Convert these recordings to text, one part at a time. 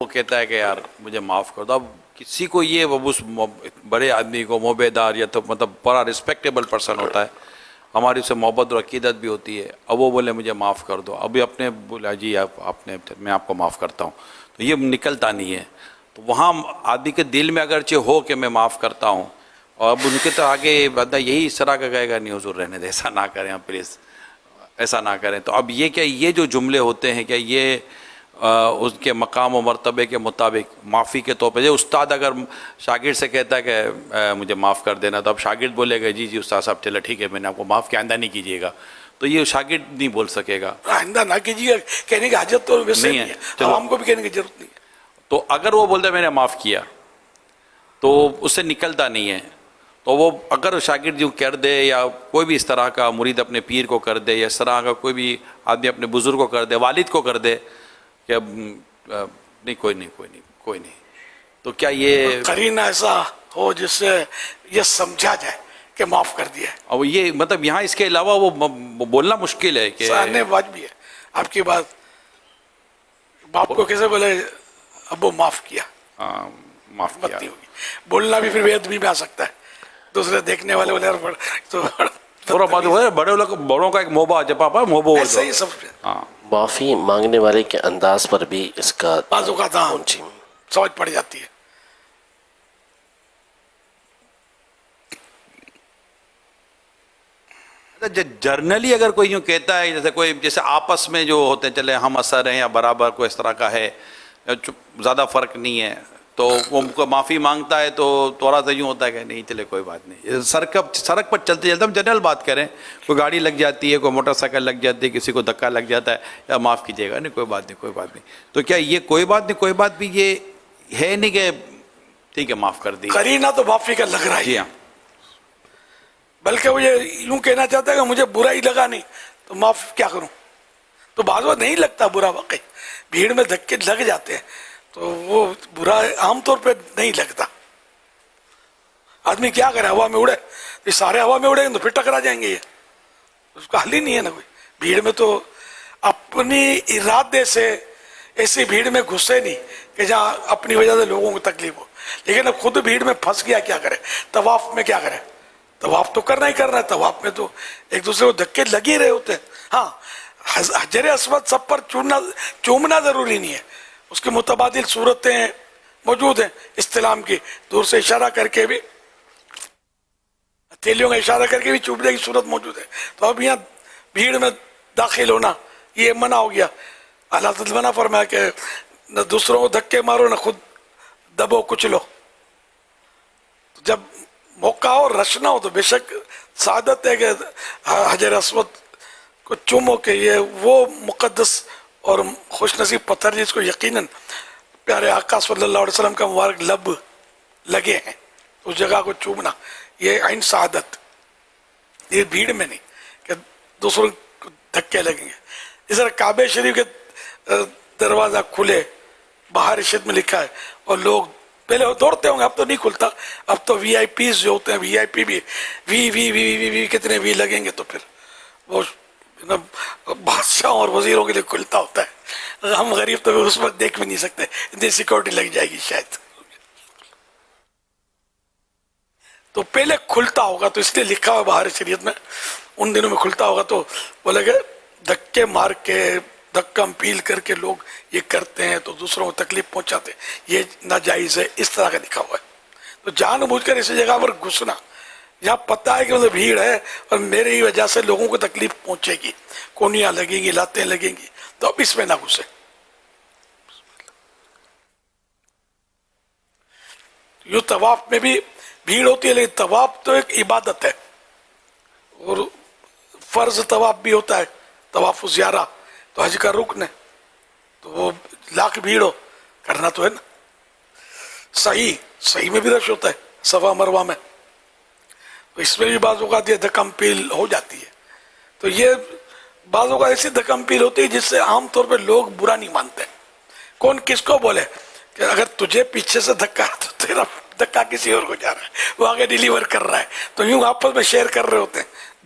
وہ کہتا ہے کہ یار مجھے معاف کر دو. اب کسی کو یہ اس بڑے آدمی کو موبیدار یا تو مطلب بڑا رسپیکٹیبل پرسن ہوتا ہے, ہماری اس سے محبت اور عقیدت بھی ہوتی ہے, اب وہ بولے مجھے معاف کر دو, ابھی اپنے بولا جی آپ نے میں آپ کو معاف کرتا ہوں, تو یہ نکلتا نہیں ہے. تو وہاں آدمی کے دل میں اگرچہ ہو کہ میں معاف کرتا ہوں, اور اب ان کے تو آگے بندہ یہی اس طرح کا کہے گا نہیں حضور رہنے دے, ایسا نہ کریں آپ پلیز, ایسا نہ کریں. تو اب یہ کیا یہ جو جملے ہوتے ہیں کیا یہ اس کے مقام و مرتبے کے مطابق معافی کے طور پہ, استاد اگر شاگرد سے کہتا ہے کہ مجھے معاف کر دینا, تو اب شاگرد بولے گا جی استاد صاحب چلو ٹھیک ہے میں نے آپ کو معاف کیا, آئندہ نہیں کیجیے گا, تو یہ شاگرد نہیں بول سکے گا آئندہ نہ کیجیے کہنے کی حاجت تو ویسے نہیں ہے, عوام کو بھی کہنے کی ضرورت نہیں ہے. تو اگر وہ بولتا ہے میں نے معاف کیا تو اس سے نکلتا نہیں ہے, تو وہ اگر شاگرد یوں کر دے یا کوئی بھی اس طرح کا مرید اپنے پیر کو کر دے یا اس طرح کا کوئی بھی آدمی اپنے بزرگ کو کر دے, والد کو کر دے کہ اب نہیں کوئی نہیں, تو کیا یہ قرینہ ایسا ہو جس سے یہ سمجھا جائے کہ معاف کر دیا ہے. اور یہ مطلب یہاں اس کے علاوہ وہ بولنا مشکل ہے کہ سہنے واجبی ہے. آپ کی بات باپ کو کیسے بولے ابو معاف کیا, معاف کیا, ہوگی بولنا بھی پھر بے ادبی میں آ سکتا ہے, دوسرے دیکھنے والے بولے تو تھوڑا بات بڑوں کا ایک موبا جب پاپا موبو ایسا ہی سب. ہاں معافی مانگنے والے کے انداز پر بھی اس کا بعض اوقات سمجھ پڑ جاتی ہے. جرنلی اگر کوئی یوں کہتا ہے جیسے آپس میں جو ہوتے ہیں چلے ہم اثر ہیں یا برابر کوئی اس طرح کا ہے, زیادہ فرق نہیں ہے, تو وہ معافی مانگتا ہے تو تھوڑا سا یوں ہوتا ہے کہ نہیں چلے کوئی بات نہیں. سڑک پر چلتے چلتے ہم جنرل بات کریں, کوئی گاڑی لگ جاتی ہے, کوئی موٹر سائیکل لگ جاتی ہے, کسی کو دھکا لگ جاتا ہے, یا معاف کیجیے گا نہیں کوئی بات نہیں, تو کیا یہ کوئی بات بھی یہ ہے نہیں کہ ٹھیک ہے معاف کر دی, قرینہ تو معافی کا لگ رہا ہے. جی ہاں, بلکہ وہ یہ یوں کہنا چاہتا ہے کہ مجھے برا ہی لگا نہیں تو معاف کیا کروں. تو بعض وقت نہیں لگتا برا, واقعی بھیڑ میں دھکے لگ جاتے ہیں تو وہ برا عام طور پہ نہیں لگتا. آدمی کیا کرے, ہوا میں اڑے, یہ سارے ہوا میں اڑے گے تو پھر ٹکرا جائیں گے, یہ اس کا حل ہی نہیں ہے نا کوئی. بھیڑ میں تو اپنی ارادے سے ایسی بھیڑ میں گھسے نہیں کہ جہاں اپنی وجہ سے لوگوں کو تکلیف ہو, لیکن اب خود بھیڑ میں پھنس گیا کیا کرے. طواف میں کیا کرے, طواف تو کرنا ہی کرنا ہے, طواف میں تو ایک دوسرے کو دھکے لگ ہی رہے ہوتے ہیں. ہاں حجر اسود سب پر چومنا ضروری نہیں ہے, اس کی متبادل صورتیں موجود ہیں استلام کی, دور سے اشارہ کر کے بھی, ہتھیلیوں کا اشارہ کر کے بھی چومنے کی صورت موجود ہے. تو اب یہاں بھیڑ میں داخل ہونا یہ منع ہو گیا. اللہ تعالیٰ منع فرمایا کہ نہ دوسروں کو دھکے مارو نہ خود دبو کچلو. جب موقع ہو رش نہ ہو تو بے شک سعادت ہے کہ حجر اسود کو چومو, کہ یہ وہ مقدس اور خوش نصیب پتھر جس کو یقیناً پیارے آقا صلی اللہ علیہ وسلم کا مبارک لب لگے ہیں, اس جگہ کو چومنا یہ عین سعادت. یہ بھیڑ میں نہیں کہ دوسروں کو دھکے لگیں گے. اس طرح کعبہ شریف کے دروازہ کھلے, باہر ارشاد میں لکھا ہے, اور لوگ پہلے وہ دوڑتے ہوں گے, اب تو نہیں کھلتا, اب تو وی آئی پیز جو ہوتے ہیں, وی آئی پی بھی وی وی وی وی وی کتنے وی لگیں گے تو پھر وہ بادشاہوں اور وزیروں کے لیے کھلتا ہوتا ہے. ہم غریب تو اس وقت دیکھ بھی نہیں سکتے, اتنی سیکورٹی لگ جائے گی شاید. تو پہلے کھلتا ہوگا, تو اس لیے لکھا ہوا باہر شریعت میں ان دنوں میں کھلتا ہوگا. تو بولے کہ دھکے مار کے دھکم پیل کر کے لوگ یہ کرتے ہیں تو دوسروں کو تکلیف پہنچاتے ہیں, یہ ناجائز ہے, اس طرح کا لکھا ہوا ہے. تو جان بوجھ کر اسی جگہ پر گھسنا جہاں پتہ ہے کہ مطلب بھیڑ ہے اور میرے ہی وجہ سے لوگوں کو تکلیف پہنچے گی, کونیاں لگیں گی, لاتیں لگیں گی, تو اب اس میں نہ گھسے. یوں طواف میں بھی بھیڑ ہوتی ہے, لیکن طواف تو ایک عبادت ہے, اور فرض طواف بھی ہوتا ہے, طواف زیارہ تو حج کا رکن ہے, تو وہ لاکھ بھیڑ ہو کرنا تو ہے نا. صحیح میں بھی رش ہوتا ہے صفا مروہ میں, تو اس میں بھی بعض اوقات یہ دھکم پیل ہو جاتی ہے. تو یہ بعض اوقات ایسی دھکم پیل ہوتی ہے جس سے عام طور پہ لوگ برا نہیں مانتے. کون کس کو بولے کہ اگر تجھے پیچھے سے دھکا تو تیرا دھکا کسی اور کو جا رہا ہے, وہ آگے ڈیلیور کر رہا ہے, تو یوں آپس میں شیئر کر رہے ہوتے ہیں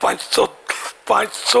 500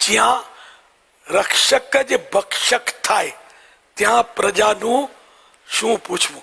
જ્યાં રક્ષક જ ભક્ષક થાય ત્યાં પ્રજાનું શું પૂછવું।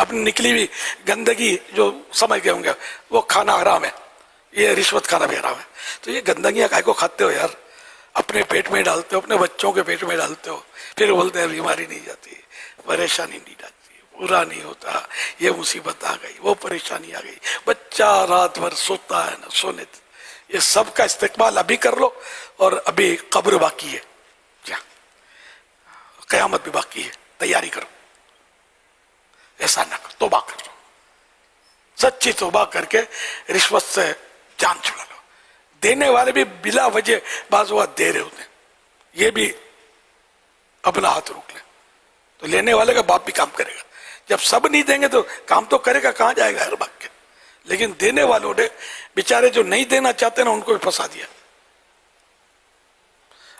اپنی نکلی ہوئی گندگی جو سمجھ گئے ہوں گے وہ کھانا حرام ہے، یہ رشوت کھانا بھی حرام ہے. تو یہ گندگیاں کائے کو کھاتے ہو یار؟ اپنے پیٹ میں ڈالتے ہو، اپنے بچوں کے پیٹ میں ڈالتے ہو، پھر بولتے ہیں بیماری نہیں جاتی، پریشانی نہیں جاتی، پورا نہیں ہوتا، یہ مصیبت آ گئی، وہ پریشانی آ گئی، بچہ رات بھر سوتا ہے نہ سونے. یہ سب کا استقبال ابھی کر لو، اور ابھی قبر باقی ہے، کیا قیامت بھی باقی ہے، تیاری کرو. ایسا نہ کرو، توبہ کرو، سچی توبہ کر کے رشوت سے جان چھڑا لو. دینے والے بھی بلا وجہ بعض اوقات دے رہے ہوتے ہیں، یہ بھی اپنا ہاتھ روک لیں. تو لینے والے کا باپ بھی کام کرے گا. جب سب نہیں دیں گے تو کام تو کرے گا، کہاں جائے گا ہر بات کے. لیکن دینے والوں نے بیچارے جو نہیں دینا چاہتے نا ان کو بھی پھنسا دیا.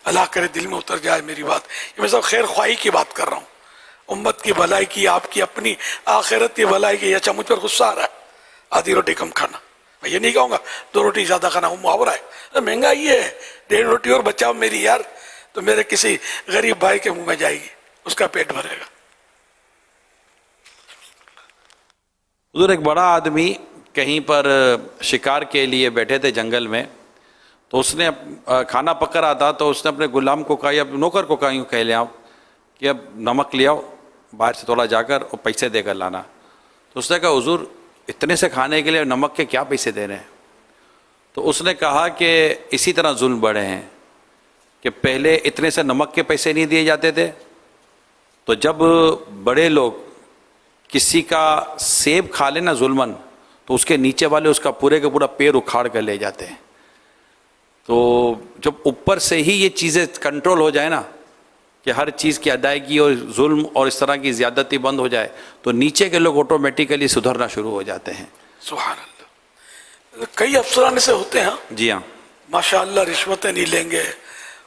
اللہ کرے دل میں اتر جائے میری بات. یہ میں سب خیر خواہی کی بات کر رہا ہوں، امت کی بھلائی کی، آپ کی اپنی آخرت کی بھلائی کی. اچھا مجھ پر غصہ آ رہا ہے، آدھی روٹی کم کھانا. میں یہ نہیں کہوں گا 2 روٹی زیادہ کھانا، وہ محاورہ ہے. مہنگائی ہے، 1.5 روٹی اور بچاؤ میری یار، تو میرے کسی غریب بھائی کے منہ میں جائے گی، اس کا پیٹ بھرے گا. حضور ایک بڑا آدمی کہیں پر شکار کے لیے بیٹھے تھے جنگل میں، تو اس نے کھانا پک رہا تھا، تو اس نے اپنے غلام کو کہا یا نوکر کو کہا، یوں کہہ لیں آپ کہ اب نمک لے آؤ باہر سے تھوڑا جا کر اور پیسے دے کر لانا. تو اس نے کہا حضور اتنے سے کھانے کے لیے نمک کے کیا پیسے دے رہے ہیں؟ تو اس نے کہا کہ اسی طرح ظلم بڑھے ہیں کہ پہلے اتنے سے نمک کے پیسے نہیں دیے جاتے تھے، تو جب بڑے لوگ کسی کا سیب کھا لینا ظلمن تو اس کے نیچے والے اس کا پورے کا پورا پیر اکھاڑ کر لے جاتے ہیں. تو جب اوپر سے ہی یہ چیزیں کنٹرول ہو جائے نا کہ ہر چیز کی ادائیگی اور ظلم اور اس طرح کی زیادتی بند ہو جائے، تو نیچے کے لوگ آٹومیٹیکلی سدھرنا شروع ہو جاتے ہیں. سبحان اللہ. کئی افسران سے ہوتے ہیں جی ہاں، ماشاءاللہ، رشوتیں نہیں لیں گے،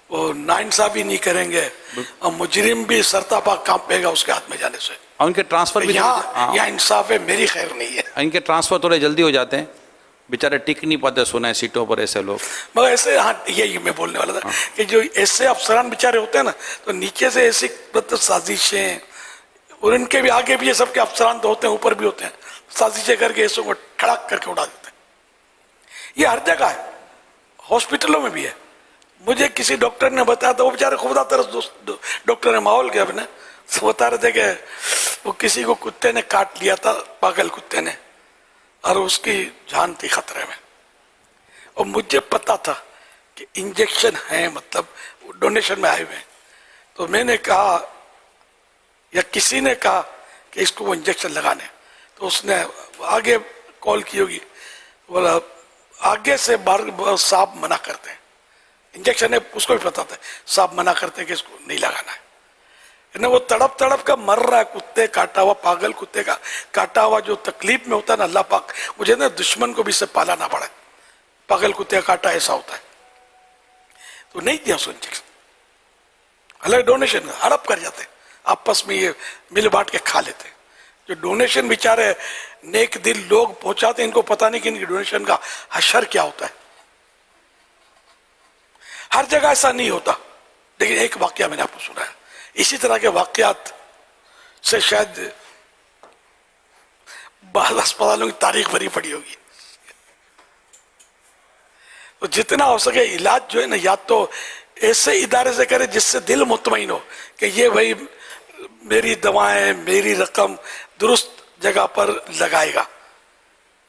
وہ ناانصافی نہیں کریں گے، اور مجرم بھی سرتاپا کانپے گا اس کے ہاتھ میں جانے سے. اور ان کے ٹرانسفر بھی یہاں انصاف ہے، میری خیر نہیں ہے. ان کے ٹرانسفر تھوڑے جلدی ہو جاتے ہیں، بیچارے ٹک نہیں پاتے سنیں سیٹوں پر ایسے لوگ. مگر ایسے، ہاں یہی میں بولنے والا تھا کہ جو ایسے افسران بیچارے ہوتے ہیں نا، تو نیچے سے ایسی سازشیں، اور ان کے بھی آگے بھی یہ سب کے افسران تو ہوتے ہیں، اوپر بھی ہوتے ہیں، سازشیں کر کے ایسوں کو کھڑک کر کے اڑا دیتے ہیں. یہ ہر جگہ ہے، ہاسپٹلوں میں بھی ہے. مجھے کسی ڈاکٹر نے بتایا تھا، وہ بیچارے خدا ترس ڈاکٹر ہے ماحول کے اپنے، بتا رہے تھے کہ وہ کسی کو کتے نے کاٹ لیا تھا، پاگل کتے نے، اور اس کی جان تھی خطرے میں. اور مجھے پتا تھا کہ انجیکشن ہیں، مطلب ڈونیشن میں آئے ہوئے ہیں. تو میں نے کہا، یا کسی نے کہا کہ اس کو وہ انجیکشن لگانے، تو اس نے آگے کال کی ہوگی، بولا آگے سے صاحب منع کرتے ہیں، انجیکشن ہے اس کو بھی پتا تھا، صاحب منع کرتے ہیں کہ اس کو نہیں لگانا ہے. وہ تڑپ تڑپ کا مر رہا ہے، کتے کاٹا ہوا، پاگل کتے کا کاٹا ہوا جو تکلیف میں ہوتا ہے نا، اللہ پاک مجھے نا دشمن کو بھی اس سے پالا نہ پڑے. پاگل کتے کاٹا ایسا ہوتا ہے. تو نہیں دیا اس کو انجیکشن، حالانکہ ڈونیشن ہڑپ کر جاتے، آپس میں یہ مل بانٹ کے کھا لیتے. جو ڈونیشن بیچارے نیک دل لوگ پہنچاتے ہیں، ان کو پتہ نہیں کہ ان کی ڈونیشن کا حشر کیا ہوتا ہے. ہر جگہ ایسا نہیں ہوتا، لیکن ایک واقعہ میں نے آپ کو سنا ہے. اسی طرح کے واقعات سے شاید بعض اسپتالوں کی تاریخ بھری پڑی ہوگی. تو جتنا ہو سکے علاج جو ہے نا، یا تو ایسے ادارے سے کرے جس سے دل مطمئن ہو کہ یہ بھائی میری دوائیں، میری رقم درست جگہ پر لگائے گا،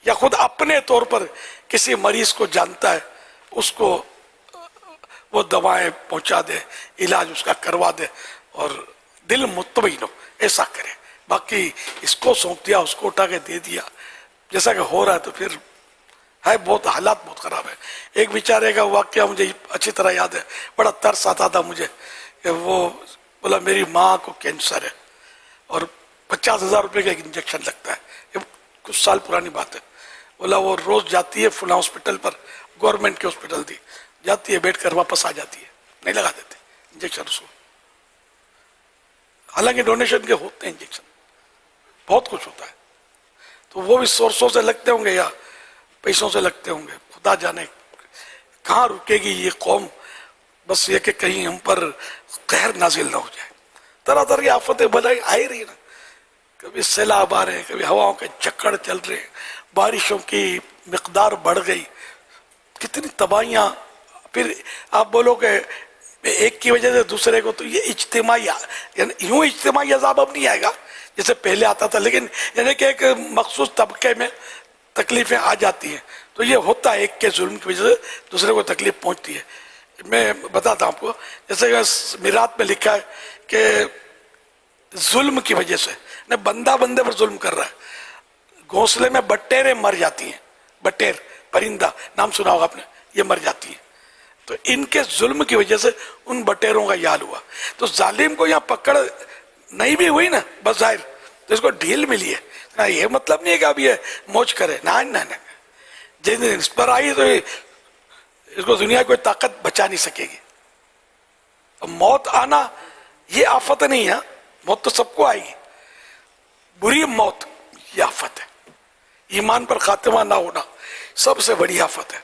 یا خود اپنے طور پر کسی مریض کو جانتا ہے، اس کو وہ دوائیں پہنچا دے، علاج اس کا کروا دے، اور دل مطمئن ہو، ایسا کرے. باقی اس کو سونپ دیا، اس کو اٹھا کے دے دیا، جیسا کہ ہو رہا ہے، تو پھر ہے بہت حالات بہت خراب ہے. ایک بیچارے کا واقعہ مجھے اچھی طرح یاد ہے، بڑا ترس آتا تھا مجھے کہ وہ بولا میری ماں کو کینسر ہے اور 50,000 روپے کا ایک انجیکشن لگتا ہے. یہ کچھ سال پرانی بات ہے. بولا وہ روز جاتی ہے فلاں ہاسپٹل پر، گورنمنٹ کے ہاسپٹل تھی، جاتی ہے بیٹھ کر واپس آ جاتی ہے، نہیں لگا دیتے انجیکشن اس کو. حالانکہ ڈونیشن کے ہوتے ہیں انجیکشن، بہت کچھ ہوتا ہے. تو وہ بھی سورسوں سے لگتے ہوں گے یا پیسوں سے لگتے ہوں گے، خدا جانے کہاں رکے گی یہ قوم. بس یہ کہ کہیں ہم پر قہر نازل نہ ہو جائے. طرح طرح کی آفتیں بلائی آ ہی رہی نا. کبھی سیلاب آ رہے ہیں, کبھی ہواؤں کے جھکڑ چل رہے ہیں, بارشوں کی مقدار بڑھ گئی, کتنی تباہیاں. پھر آپ بولو کہ ایک کی وجہ سے دوسرے کو, تو یہ اجتماعی, یعنی یوں اجتماعی عذاب اب نہیں آئے گا جیسے پہلے آتا تھا, لیکن یعنی کہ ایک مخصوص طبقے میں تکلیفیں آ جاتی ہیں. تو یہ ہوتا ہے, ایک کے ظلم کی وجہ سے دوسرے کو تکلیف پہنچتی ہے. میں بتاتا ہوں آپ کو, جیسے کہ میراث میں لکھا ہے کہ ظلم کی وجہ سے نہ بندہ بندے پر ظلم کر رہا ہے, گھونسلے میں بٹیریں مر جاتی ہیں, بٹیر پرندہ نام سنا ہوگا آپ نے, یہ مر جاتی ہیں. تو ان کے ظلم کی وجہ سے ان بٹیروں کا یہ حال ہوا. تو ظالم کو یہاں پکڑ نہیں بھی ہوئی نا بظاہر, تو اس کو ڈھیل ملی ہے. یہ مطلب نہیں ہے کہ اب یہ موج کرے, نہ, جن دن اس پر آئی تو اس کو دنیا کوئی طاقت بچا نہیں سکے گی. موت آنا یہ آفت نہیں ہے, موت تو سب کو آئے گی. بری موت یہ آفت ہے. ایمان پر خاتمہ نہ ہونا سب سے بڑی آفت ہے.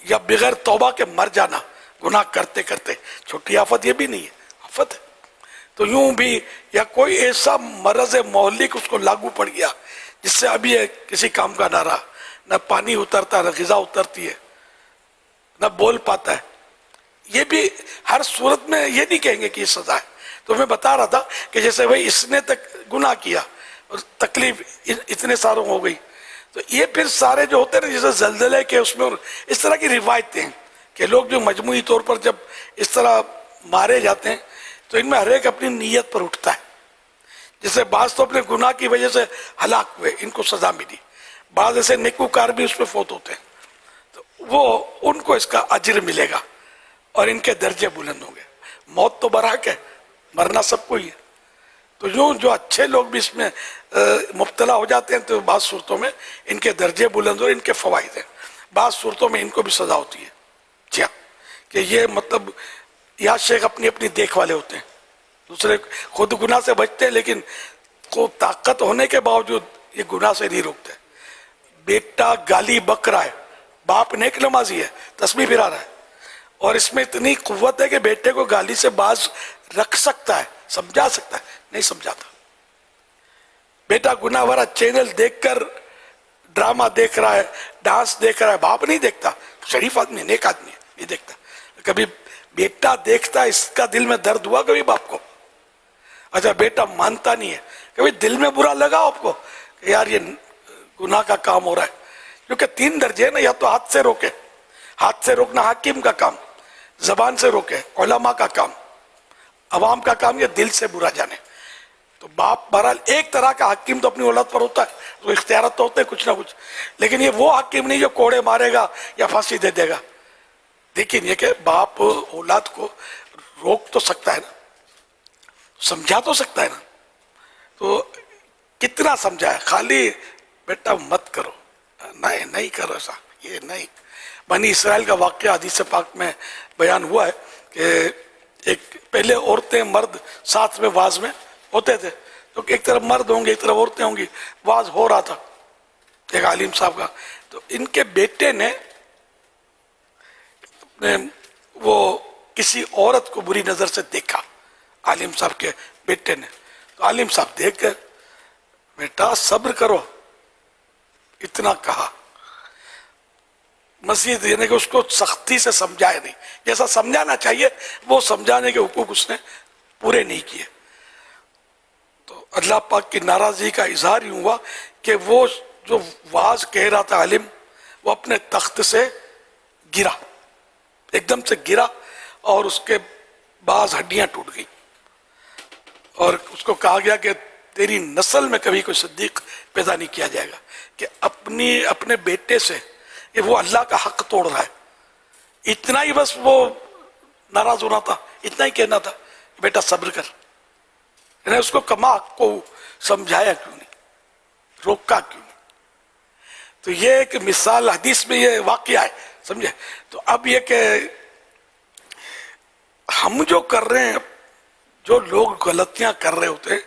یا بغیر توبہ کے مر جانا گناہ کرتے کرتے, چھوٹی آفت یہ بھی نہیں ہے, آفت ہے. تو یوں بھی یا کوئی ایسا مرض مہلک اس کو لاگو پڑ گیا جس سے ابھی کسی کام کا نہ رہا, نہ پانی اترتا, نہ غذا اترتی ہے, نہ بول پاتا ہے. یہ بھی ہر صورت میں یہ نہیں کہیں گے کہ یہ سزا ہے. تو میں بتا رہا تھا کہ جیسے بھائی اس نے تک گناہ کیا اور تکلیف اتنے ساروں ہو گئی, تو یہ پھر سارے جو ہوتے ہیں نا جیسے زلزلے کے اس میں اس طرح کی روایتیں ہیں کہ لوگ جو مجموعی طور پر جب اس طرح مارے جاتے ہیں تو ان میں ہر ایک اپنی نیت پر اٹھتا ہے. جیسے بعض تو اپنے گناہ کی وجہ سے ہلاک ہوئے, ان کو سزا ملی, بعض ایسے نیکوکار بھی اس میں فوت ہوتے ہیں, تو وہ ان کو اس کا اجر ملے گا اور ان کے درجے بلند ہوں گے. موت تو برحق ہے, مرنا سب کو ہی ہے. تو یوں جو اچھے لوگ بھی اس میں مبتلا ہو جاتے ہیں تو بعض صورتوں میں ان کے درجے بلند اور ان کے فوائد ہیں, بعض صورتوں میں ان کو بھی سزا ہوتی ہے. جی ہاں, کہ یہ مطلب یا شیخ اپنی اپنی دیکھ والے ہوتے ہیں, دوسرے خود گناہ سے بچتے ہیں لیکن کو طاقت ہونے کے باوجود یہ گناہ سے نہیں روکتے. بیٹا گالی بک رہا ہے, باپ نیک نمازی ہے, تسبیح پھرا رہا ہے, اور اس میں اتنی قوت ہے کہ بیٹے کو گالی سے باز رکھ سکتا ہے, سمجھا سکتا ہے, نہیں سمجھاتا. بیٹا گناہ بھرا چینل دیکھ کر ڈرامہ دیکھ رہا ہے, ڈانس دیکھ رہا ہے, باپ نہیں دیکھتا, شریف آدمی نیک آدمی ہے, نہیں دیکھتا. کبھی بیٹا دیکھتا, اس کا دل میں درد ہوا کبھی باپ کو؟ اچھا بیٹا مانتا نہیں ہے, کبھی دل میں برا لگا آپ کو کہ یار یہ گناہ کا کام ہو رہا ہے؟ کیونکہ 3 درجے ہیں نا, یا تو ہاتھ سے روکے, ہاتھ سے روکنا حاکم کا کام, زبان سے روکے علماء کا کام, عوام کا کام یہ دل سے برا جانے. تو باپ بہرحال ایک طرح کا حاکم تو اپنی اولاد پر ہوتا ہے, تو اختیارات تو ہوتے ہیں کچھ نہ کچھ, لیکن یہ وہ حاکم نہیں جو کوڑے مارے گا یا پھانسی دے دے گا. لیکن یہ کہ باپ اولاد کو روک تو سکتا ہے نا, سمجھا تو سکتا ہے نا. تو کتنا سمجھا ہے, خالی بیٹا مت کرو, نہیں کرو ایسا, یہ نہیں. بنی اسرائیل کا واقعہ حدیث پاک میں بیان ہوا ہے کہ ایک پہلے عورتیں مرد ساتھ میں واز میں ہوتے تھے, تو ایک طرف مرد ہوں گے ایک طرف عورتیں ہوں گی, واز ہو رہا تھا ایک عالم صاحب کا. تو ان کے بیٹے نے وہ کسی عورت کو بری نظر سے دیکھا, عالم صاحب کے بیٹے نے. تو عالم صاحب دیکھ کر بیٹا صبر کرو, اتنا کہا. مزید یعنی کہ اس کو سختی سے سمجھائے نہیں, جیسا سمجھانا چاہیے وہ سمجھانے کے حقوق اس نے پورے نہیں کیے. تو اللہ پاک کی ناراضگی کا اظہار یوں ہوا کہ وہ جو واز کہہ رہا تھا عالم, وہ اپنے تخت سے گرا, ایک دم سے گرا, اور اس کے بعض ہڈیاں ٹوٹ گئی, اور اس کو کہا گیا کہ تیری نسل میں کبھی کوئی صدیق پیدا نہیں کیا جائے گا کہ اپنے بیٹے سے کہ وہ اللہ کا حق توڑ رہا ہے. اتنا ہی بس وہ ناراض ہونا تھا, اتنا ہی کہنا تھا بیٹا صبر کر. یعنی اس کو کما کو سمجھایا کیوں نہیں, روکا کیوں نہیں. تو یہ ایک مثال حدیث میں یہ واقعہ ہے, سمجھے. تو اب یہ کہ ہم جو کر رہے ہیں, جو لوگ غلطیاں کر رہے ہوتے ہیں,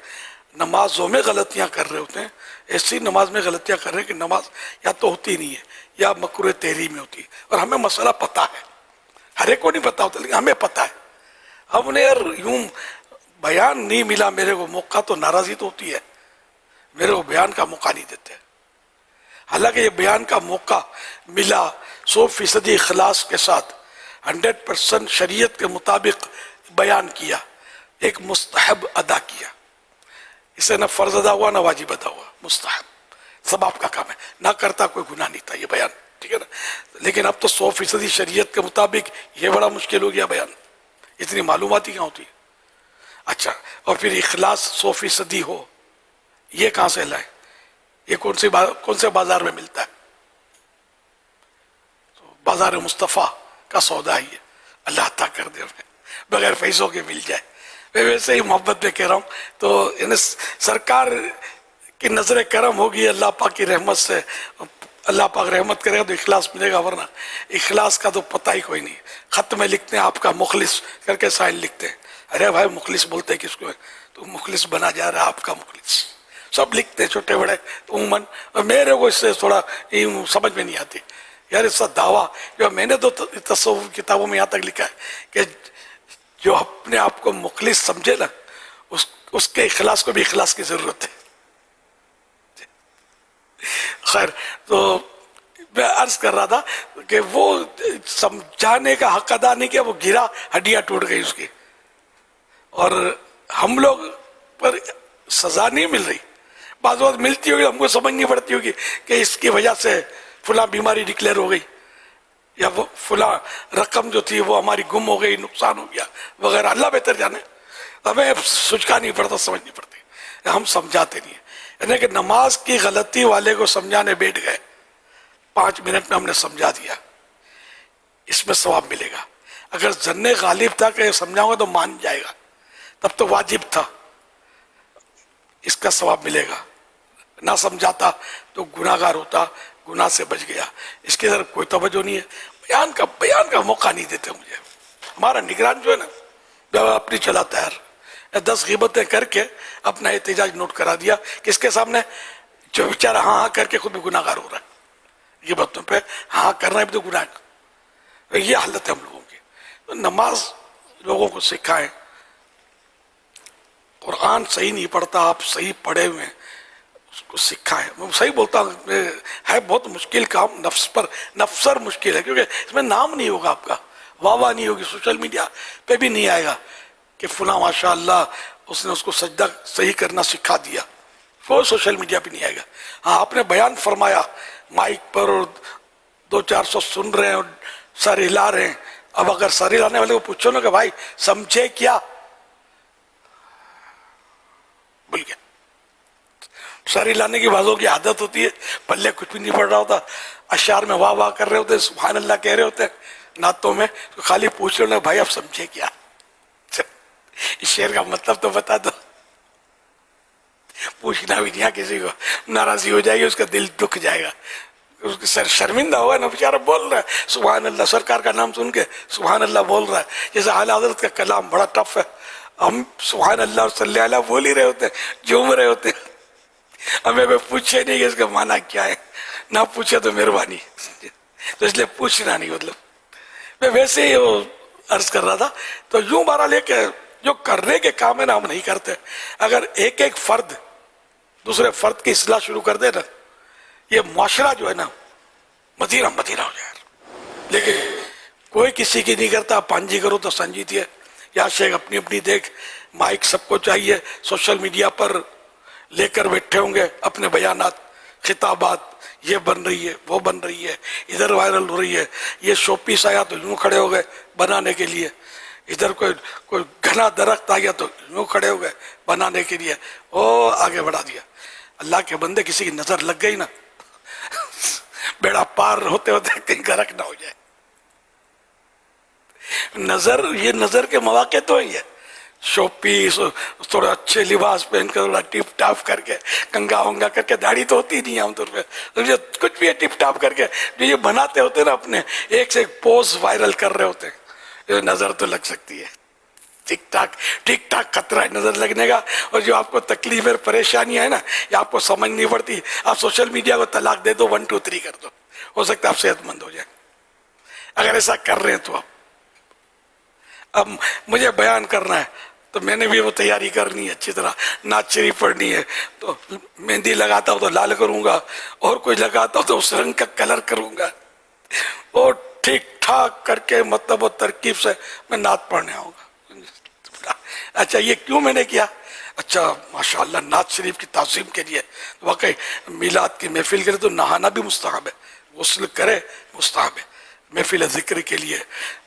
نمازوں میں غلطیاں کر رہے ہوتے ہیں, ایسی نماز میں غلطیاں کر رہے ہیں کہ نماز یا تو ہوتی نہیں ہے یا مکروہ تحریمی ہوتی ہے. اور ہمیں مسئلہ پتہ ہے, ہر ایک کو نہیں پتہ ہوتا لیکن ہمیں پتہ ہے. ہم نے یار یوں بیان نہیں ملا میرے کو موقع, تو ناراضی تو ہوتی ہے. میرے کو بیان کا موقع نہیں دیتے. حالانکہ یہ بیان کا موقع ملا 100% اخلاص کے ساتھ 100% شریعت کے مطابق بیان کیا, ایک مستحب ادا کیا. اسے نہ فرض ادا ہوا نہ واجب ادا ہوا, مستحب, سب آپ کا کام ہے. نہ کرتا کوئی گناہ نہیں تھا یہ بیان, ٹھیک ہے نا. لیکن اب تو 100% شریعت کے مطابق یہ بڑا مشکل ہو گیا بیان, اتنی معلومات ہی کہاں ہوتی ہے. اچھا, اور پھر اخلاص 100% ہو, یہ کہاں سے لائے؟ یہ کون سے بازار میں ملتا ہے؟ تو بازار مصطفیٰ کا سودا ہی ہے, اللہ عطا کر دے ہمیں, بغیر پیسوں کے مل جائے. میں ویسے ہی محبت میں کہہ رہا ہوں, تو سرکار کی نظر کرم ہوگی اللہ پاک کی رحمت سے, اللہ پاک رحمت کرے گا تو اخلاص ملے گا, ورنہ اخلاص کا تو پتہ ہی کوئی نہیں. خط میں لکھتے ہیں آپ کا مخلص کر کے سائن لکھتے ہیں, ارے بھائی مخلص بولتے ہیں کس کو ہے؟ تو مخلص بنا جا رہا ہے آپ کا مخلص, سب لکھتے ہیں چھوٹے بڑے عموماً. میرے کو اس سے تھوڑا سمجھ میں نہیں آتی یار اس کا دعویٰ. جو میں نے تو تصوف کتابوں میں یہاں تک لکھا ہے کہ جو اپنے آپ کو مخلص سمجھے نا, اس کے اخلاص کو بھی اخلاص کی ضرورت ہے. خیر, تو میں عرض کر رہا تھا کہ وہ سمجھانے کا حق ادا نہیں کیا, وہ گرا, ہڈیاں ٹوٹ گئی اس کی, اور ہم لوگ پر سزا نہیں مل رہی. بعض وقت ملتی ہوگی, ہم کو سمجھنی پڑتی ہوگی کہ اس کی وجہ سے فلاں بیماری ڈکلیئر ہو گئی, یا وہ فلاں رقم جو تھی وہ ہماری گم ہو گئی, نقصان ہو گیا وغیرہ. اللہ بہتر جانے, ہمیں سچکا نہیں پڑتا, سمجھنی پڑتی, ہم سمجھاتے نہیں ہیں. یعنی کہ نماز کی غلطی والے کو سمجھانے بیٹھ گئے, 5 منٹ میں ہم نے سمجھا دیا, اس میں ثواب ملے گا. اگر ظن غالب تھا کہ سمجھاؤں گا تو مان جائے گا, تب تو واجب تھا, اس کا ثواب ملے گا. نہ سمجھاتا تو گناہ گار ہوتا, گناہ سے بچ گیا. اس کی طرف کوئی توجہ نہیں ہے, بیان کا موقع نہیں دیتے مجھے. ہمارا نگران جو ہے نا, جو اپنی چلاتا ہے, 10 غیبتیں کر کے اپنا احتجاج نوٹ کرا دیا کس کے سامنے, جو بیچارہ ہاں ہاں کر کے خود بھی گناہ گار ہو رہا ہے. غیبتوں پہ ہاں کرنا ہے بھی تو گناہ ہے. یہ حالت ہے ہم لوگوں کی. تو نماز لوگوں کو سکھائیں. قرآن صحیح نہیں پڑھتا, آپ صحیح پڑھے ہوئے ہیں, اس کو سکھائیں. میں صحیح بولتا ہوں, ہے بہت مشکل کام, نفسر مشکل ہے, کیونکہ اس میں نام نہیں ہوگا آپ کا, واہ نہیں ہوگی, سوشل میڈیا پہ بھی نہیں آئے گا کہ فلاں ماشاء اللہ اس نے اس کو سجدہ صحیح کرنا سکھا دیا, وہ سوشل میڈیا پہ نہیں آئے گا. ہاں, آپ نے بیان فرمایا مائک پر اور 200-400 سن رہے ہیں اور سر ہلا رہے ہیں. اب اگر سر ہلانے والے کو پوچھو نا کہ بھائی سمجھے کیا, بھول گیا. سر ہلانے کی بازوں کی عادت ہوتی ہے, پلے کچھ بھی نہیں پڑ رہا ہوتا, اشعار میں واہ واہ کر رہے ہوتے, سبحان اللہ کہہ رہے ہوتے نعتوں میں, تو خالی پوچھ رہے بھائی اب سمجھے کیا, اس شعر کا مطلب تو بتا دو. پوچھنا بھی نہیں کسی کو, ناراضی ہو جائے گی, اس کا دل دکھ جائے گا, اس کی سر شرمندہ ہوگا نا, بیچارہ بول رہا ہے سبحان اللہ, سرکار کا نام سن کے سبحان اللہ بول رہا ہے. جیسے اعلی حضرت کا کلام بڑا ٹف ہے, ہم سبحان اللہ اور صلی اللہ بول ہی رہے ہوتے ہیں, جھوم رہے ہوتے ہیں, ہمیں کوئی پوچھے نہیں کہ اس کا معنی کیا ہے, نہ پوچھے تو مہربانی, تو اس لیے پوچھنا نہیں. مطلب میں ویسے ہی عرض کر رہا تھا. تو یوں بارہ لے کے جو کرنے کے کام ہے نا ہم نہیں کرتے. اگر ایک فرد دوسرے فرد کی اصلاح شروع کر دے نا, یہ معاشرہ جو ہے نا مدینہ ہو جائے. لیکن کوئی کسی کی نہیں کرتا, پانجی کرو تو سنجیدی ہے, یا شیخ اپنی اپنی دیکھ, مائک سب کو چاہیے, سوشل میڈیا پر لے کر بیٹھے ہوں گے اپنے بیانات, خطابات, یہ بن رہی ہے وہ بن رہی ہے, ادھر وائرل ہو رہی ہے, یہ شو پیس آیا تو یوں کھڑے ہو گئے بنانے کے لیے, ادھر کوئی گھنا درخت آ گیا تو یوں کھڑے ہو گئے بنانے کے لیے, وہ آگے بڑھا دیا. اللہ کے بندے کسی کی نظر لگ گئی نا, بیڑا پار ہوتے ہوتے کہیں گرک نہ ہو جائے. یہ نظر کے مواقع تو ہی ہے, شو پیس, تھوڑا اچھے لباس پہن کر, تھوڑا ٹپ ٹاپ کر کے, کنگا ونگا کر کے, داڑھی تو ہوتی نہیں عام طور پہ, کچھ بھی ٹپ ٹاپ کر کے جو یہ بناتے ہوتے نا اپنے ایک سے ایک پوز وائرل کر رہے ہوتے ہیں, نظر تو لگ سکتی ہے. ٹک ٹاک خطرہ ہے نظر لگنے کا. اور جو آپ کو تکلیف اور پریشانی ہے نا, یہ آپ کو سمجھ نہیں پڑتی. آپ سوشل میڈیا کو طلاق دے دو, 1 2 3 کر دو, ہو سکتا ہے آپ صحت مند ہو جائیں. اگر ایسا کر رہے ہیں تو اب مجھے بیان کرنا ہے, تو میں نے بھی وہ تیاری کرنی ہے اچھی طرح، نعت شریف پڑھنی ہے، تو مہندی لگاتا ہوں تو لال کروں گا، اور کوئی لگاتا ہوں تو اس رنگ کا کلر کروں گا، اور ٹھیک ٹھاک کر کے مطلب و ترکیب سے میں نعت پڑھنے آؤں گا. اچھا یہ کیوں میں نے کیا؟ اچھا ماشاءاللہ نعت شریف کی تعظیم کے لیے. واقعی میلاد کی محفل کے لیے تو نہانا بھی مستحب ہے، غسل کرے مستحب ہے. محفل ذکر کے لیے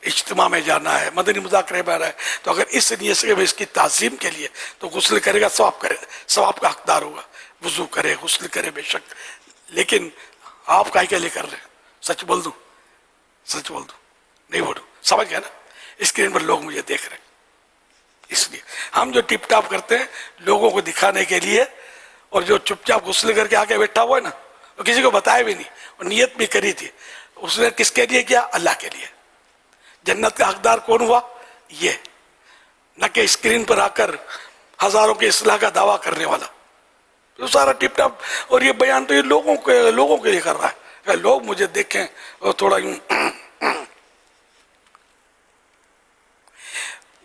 اجتماع میں جانا ہے، مدنی مذاکرے میں رہا ہے، تو اگر اس نیت سے اس کی تعظیم کے لیے تو غسل کرے گا، ثواب کا حقدار ہوگا. وضو کرے، غسل کرے بے شک، لیکن آپ کاہے کے لیے کر رہے ہیں؟ سچ بول دوں نہیں بولوں، سمجھ گئے نا؟ اسکرین پر لوگ مجھے دیکھ رہے ہیں، اس لیے ہم جو ٹپ ٹاپ کرتے ہیں لوگوں کو دکھانے کے لیے، اور جو چپ چاپ غسل کر کے آگے بیٹھا ہوا ہے نا، وہ کسی کو بتایا بھی نہیں، اور نیت بھی کری تھی، اس نے کس کے لیے کیا؟ اللہ کے لیے. جنت کا حقدار کون ہوا؟ یہ، نہ کہ اسکرین پر آ کر ہزاروں کی اصلاح کا دعویٰ کرنے والا. تو سارا ٹپ ٹاپ اور یہ بیان تو یہ لوگوں کے لیے کر رہا ہے، لوگ مجھے دیکھیں اور تھوڑا یوں.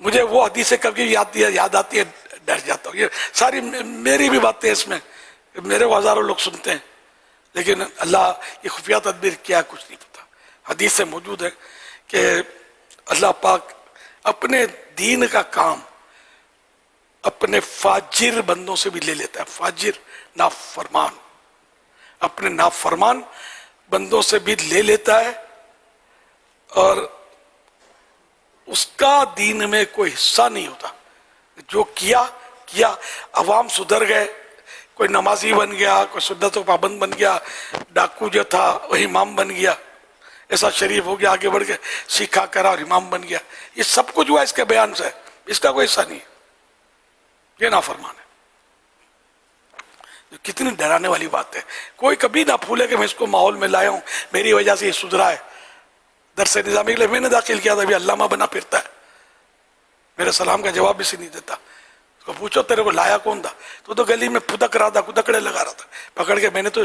مجھے وہ حدیثیں کبھی یاد آتی ہے، ڈر جاتا ہوں. یہ ساری میری بھی باتیں اس میں، میرے کو ہزاروں لوگ سنتے ہیں، لیکن اللہ یہ خفیہ تدبیر کیا کچھ نہیں پتا. حدیث سے موجود ہے کہ اللہ پاک اپنے دین کا کام اپنے فاجر بندوں سے بھی لے لیتا ہے. فاجر نافرمان، اپنے نافرمان بندوں سے بھی لے لیتا ہے، اور اس کا دین میں کوئی حصہ نہیں ہوتا. جو کیا عوام سدھر گئے، کوئی نمازی بن گیا، کوئی سنت و پابند بن گیا، ڈاکو جو تھا وہ امام بن گیا، ایسا شریف ہو گیا آگے بڑھ کے سیکھا کرا اور امام بن گیا. یہ سب کچھ ہوا اس کے بیان سے، اس کا کوئی حصہ نہیں ہے. یہ نافرمان ہے. کتنی ڈرانے والی بات ہے. کوئی کبھی نہ پھولے کہ میں اس کو ماحول میں لایا ہوں، میری وجہ سے یہ سدھرا ہے. درس نظامی کے لیے میں نے داخل کیا تھا، ابھی علامہ بنا پھرتا ہے، میرے سلام کا جواب بھی نہیں دیتا. اس کو پوچھو تیرے کو لایا کون تھا؟ تو گلی میں پھدک رہا تھا، کدکڑے لگا رہا تھا، پکڑ کے میں نے تو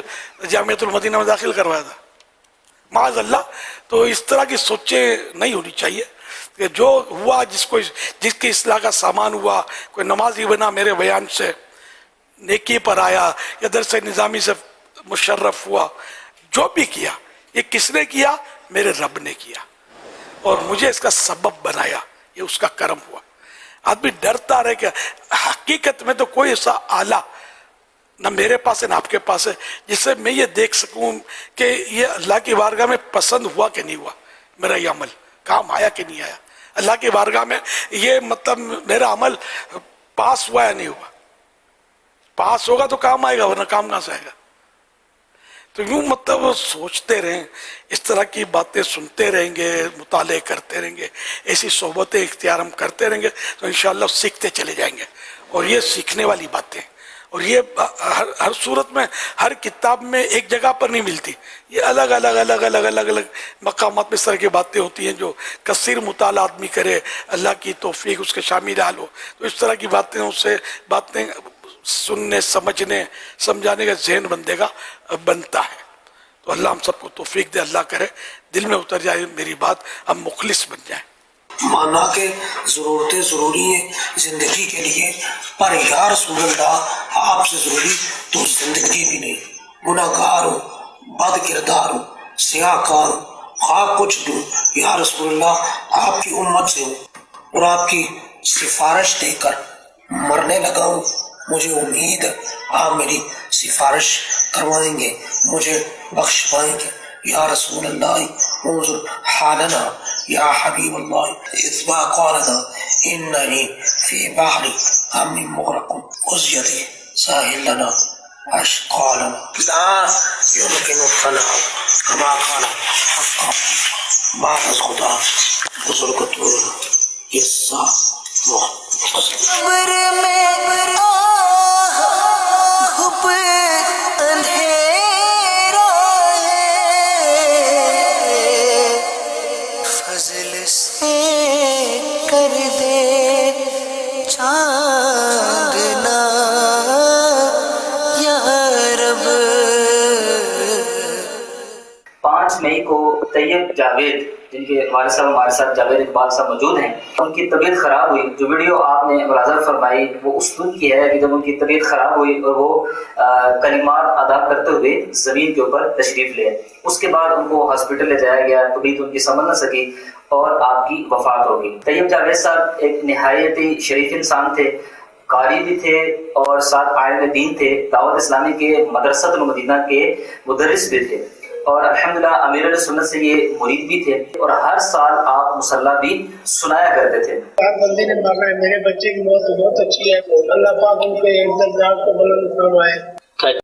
جامعۃ المدینہ میں داخل کروایا تھا. معاذ اللہ. تو اس طرح کی سوچیں نہیں ہونی چاہیے کہ جو ہوا، جس کی اصلاح کا سامان ہوا، کوئی نمازی بنا میرے بیان سے، نیکی پر آیا، یا درس نظامی سے مشرف ہوا، جو بھی کیا یہ کس نے کیا؟ میرے رب نے کیا، اور مجھے اس کا سبب بنایا، یہ اس کا کرم ہوا. آدمی ڈرتا رہے کہ حقیقت میں تو کوئی ایسا آلہ نہ میرے پاس ہے نہ آپ کے پاس ہے جس سے میں یہ دیکھ سکوں کہ یہ اللہ کی بارگاہ میں پسند ہوا کہ نہیں ہوا، میرا یہ عمل کام آیا کہ نہیں آیا. اللہ کی بارگاہ میں یہ مطلب میرا عمل پاس ہوا یا نہیں ہوا. پاس ہوگا تو کام آئے گا، ورنہ کام کہاں سے آئے گا. تو یوں مطلب سوچتے رہیں، اس طرح کی باتیں سنتے رہیں گے، مطالعے کرتے رہیں گے، ایسی صحبتیں اختیار ہم کرتے رہیں گے تو انشاءاللہ سیکھتے چلے جائیں گے. اور یہ سیکھنے والی باتیں، اور یہ ہر صورت میں ہر کتاب میں ایک جگہ پر نہیں ملتی. یہ الگ الگ مقامات میں اس طرح کی باتیں ہوتی ہیں جو کثیر مطالعہ آدمی کرے، اللہ کی توفیق اس کے شامل حال ہو تو اس طرح کی باتیں، اس سے باتیں سننے، سمجھنے، سمجھانے کا ذہن بندے کا بنتا ہے. تو اللہ ہم سب کو توفیق دے، اللہ کرے دل میں اتر جائے میری بات، ہم مخلص بن جائیں. مانا کہ ضرورتیں ضروری ہیں زندگی کے لیے، پر یا رسول اللہ آپ سے ضروری تو زندگی بھی نہیں. گناہگار ہوں، بد کردار ہوں، سیاہ کار ہوں، خواہ کچھ دوں، یا رسول اللہ آپ کی امت سے ہوں اور آپ کی سفارش دے کر مرنے لگا ہوں. مجھے امید ہے آپ میری سفارش کروائیں گے، مجھے بخش پائیں گے. یا رسول اللہ انظر حالنا یا حبیب اللہ اذ قالنا اننی فی بحر غم مغرق اسجدی ساحل لنا اشقالا لا يمكن الثناء كما قال حقا بعد از خدا بزرگتور قصہ قبر میں گھپ اندھیرا ہے، فضل سے کر دے چاندنا یا رب. 5 مئی کو طیب جاوید جن کے والد صاحب ہمارے ساتھ جاوید اقبال صاحب موجود ہیں، ان کی طبیعت خراب ہوئی. جو ویڈیو آپ نے ملاحظہ فرمائی وہ اس وقت کی ہے کہ جب ان کی طبیعت خراب ہوئی اور وہ کلمات ادا کرتے ہوئے زمین کے اوپر تشریف لے. اس کے بعد ان کو ہاسپٹل لے جایا گیا، طبیعت ان کی سنبھل نہ سکی اور آپ کی وفات ہو گئی. طیب جاوید صاحب ایک نہایت ہی شریف انسان تھے، قاری بھی تھے اور ساتھ عالم دین تھے، دعوت اسلامی کے مدرسۃ المدینہ کے مدرس بھی تھے، اور الحمدللہ امیر علیہ سنت سے یہ مرید بھی تھے، اور ہر سال آپ مصلی بھی سنایا کرتے تھے. آپ بندے نے مانگا ہے، میرے بچے کی موت بہت اچھی ہے، اللہ پاک ان کے درجات کو بلند فرمائے.